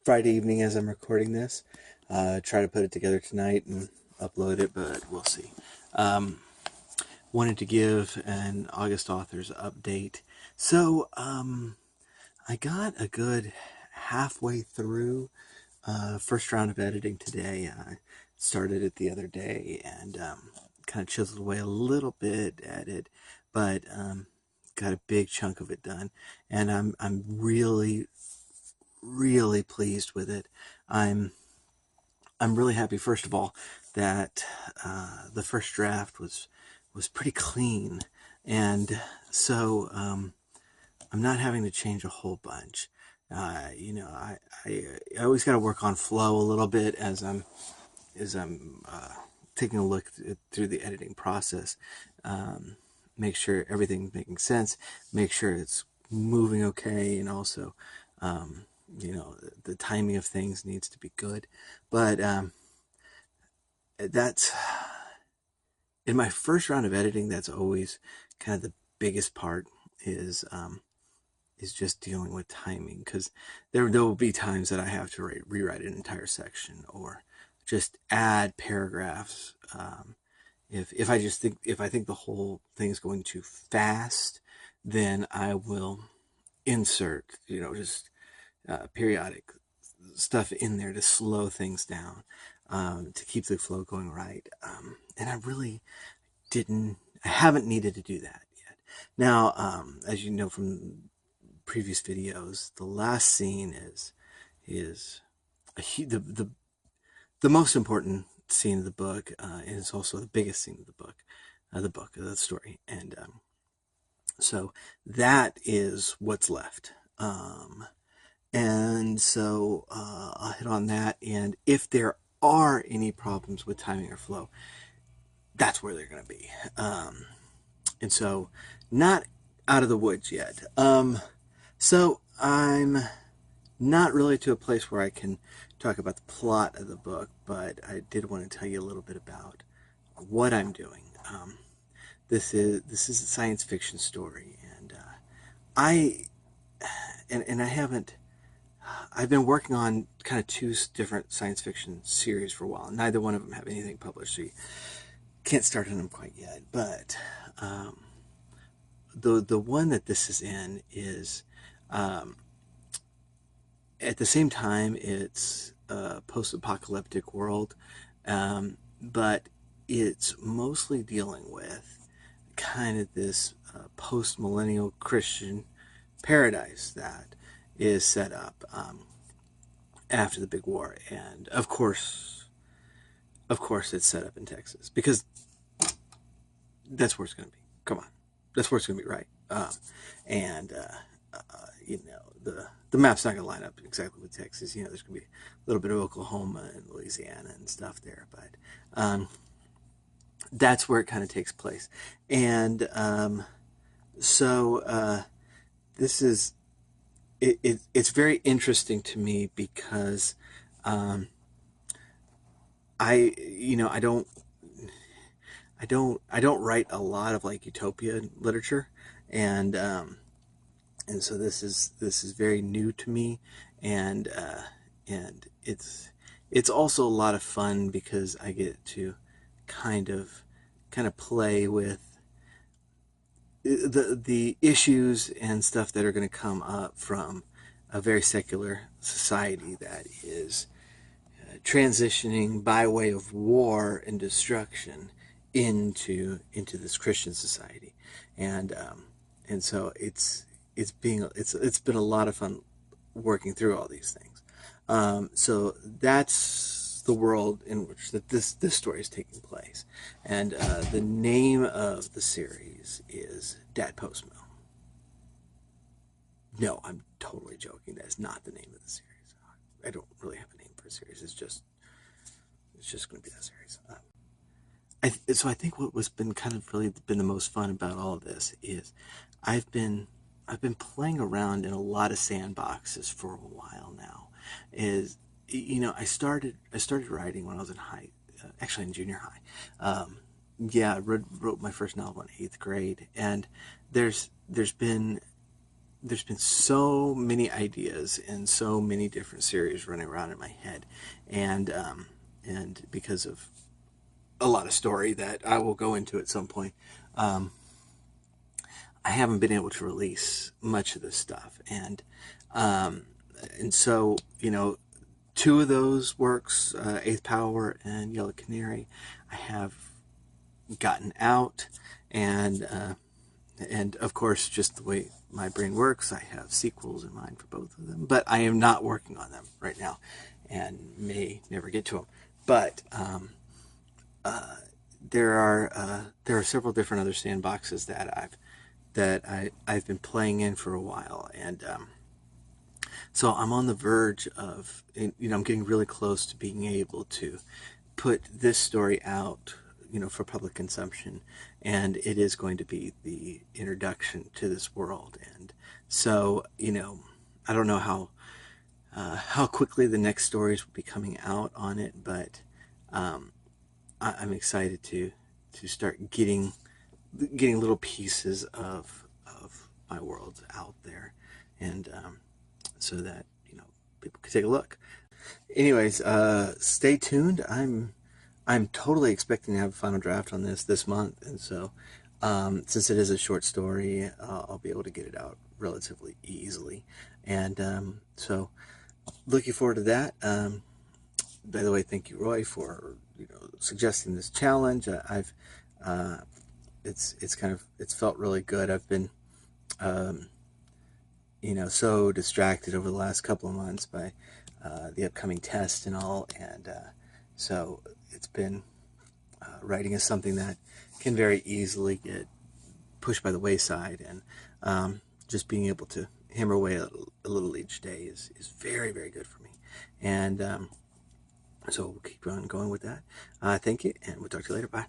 Friday evening as I'm recording this. Try to put it together tonight and upload it, but we'll see. Wanted to give an August Authors update. So, I got a good halfway through first round of editing today. I started it the other day and kind of chiseled away a little bit at it, but got a big chunk of it done, and I'm really pleased with it. I'm really happy, first of all, that the first draft was pretty clean, and so I'm not having to change a whole bunch. I always got to work on flow a little bit as I'm taking a look through the editing process. Make sure everything's making sense. Make sure it's moving okay, and also, the timing of things needs to be good. But that's in my first round of editing. That's always kind of the biggest part is just dealing with timing, because there will be times that I have to rewrite an entire section or just add paragraphs. If I think the whole thing's going too fast, then I will insert just periodic stuff in there to slow things down, to keep the flow going right. And I haven't needed to do that yet. Now, as you know from previous videos, the last scene is the most important scene of the book, and it's also the biggest scene of the book, of the story, and so that is what's left. And so I'll hit on that, and if there are any problems with timing or flow, that's where they're going to be. And so, not out of the woods yet. So I'm not really to a place where I can talk about the plot of the book, but I did want to tell you a little bit about what I'm doing. This is a science fiction story, and I haven't. I've been working on kind of two different science fiction series for a while. Neither one of them have anything published, so you can't start on them quite yet. But the one that this is in is, at the same time, it's a post-apocalyptic world, but it's mostly dealing with kind of this post-millennial Christian paradise that is set up after the big war. And of course it's set up in Texas, because that's where it's going to be. Come on, that's where it's going to be, right? And the map's not going to line up exactly with Texas. There's going to be a little bit of Oklahoma and Louisiana and stuff there, but that's where it kind of takes place. And so this is it's very interesting to me, because I don't write a lot of like utopia literature, and so this is very new to me, and it's also a lot of fun, because I get to kind of play with the issues and stuff that are going to come up from a very secular society that is transitioning by way of war and destruction into this Christian society, and so it's been a lot of fun working through all these things. So that's the world in which this story is taking place, and the name of the series is Dad Postmill. No, I'm totally joking. That is not the name of the series. I don't really have a name for a series. It's just going to be that series. So I think what was been kind of really been the most fun about all of this is I've been playing around in a lot of sandboxes for a while now. I started writing when I was in actually in junior high. I wrote my first novel in 8th grade, and there's been there's been so many ideas and so many different series running around in my head, and because of a lot of story that I will go into at some point, um, I haven't been able to release much of this stuff, um, and so two of those works, Eighth Power and Yellow Canary, I have gotten out, and of course, just the way my brain works, I have sequels in mind for both of them, but I am not working on them right now, and may never get to them. But there are several different other sandboxes that I've been playing in for a while, and so I'm on the verge of, I'm getting really close to being able to put this story out, for public consumption, and it is going to be the introduction to this world. And so, I don't know how quickly the next stories will be coming out on it, but I'm excited to start getting little pieces of my world out there, and so that people can take a look. Anyways, stay tuned. I'm totally expecting to have a final draft on this month, and so since it is a short story, I'll be able to get it out relatively easily, and so looking forward to that. By the way, thank you, Roy, for suggesting this challenge. I've it's felt really good. I've been so distracted over the last couple of months by the upcoming test and all, and so it's been writing is something that can very easily get pushed by the wayside, and just being able to hammer away a little each day is very, very good for me, and so we'll keep on going with that. Thank you, and we'll talk to you later. Bye.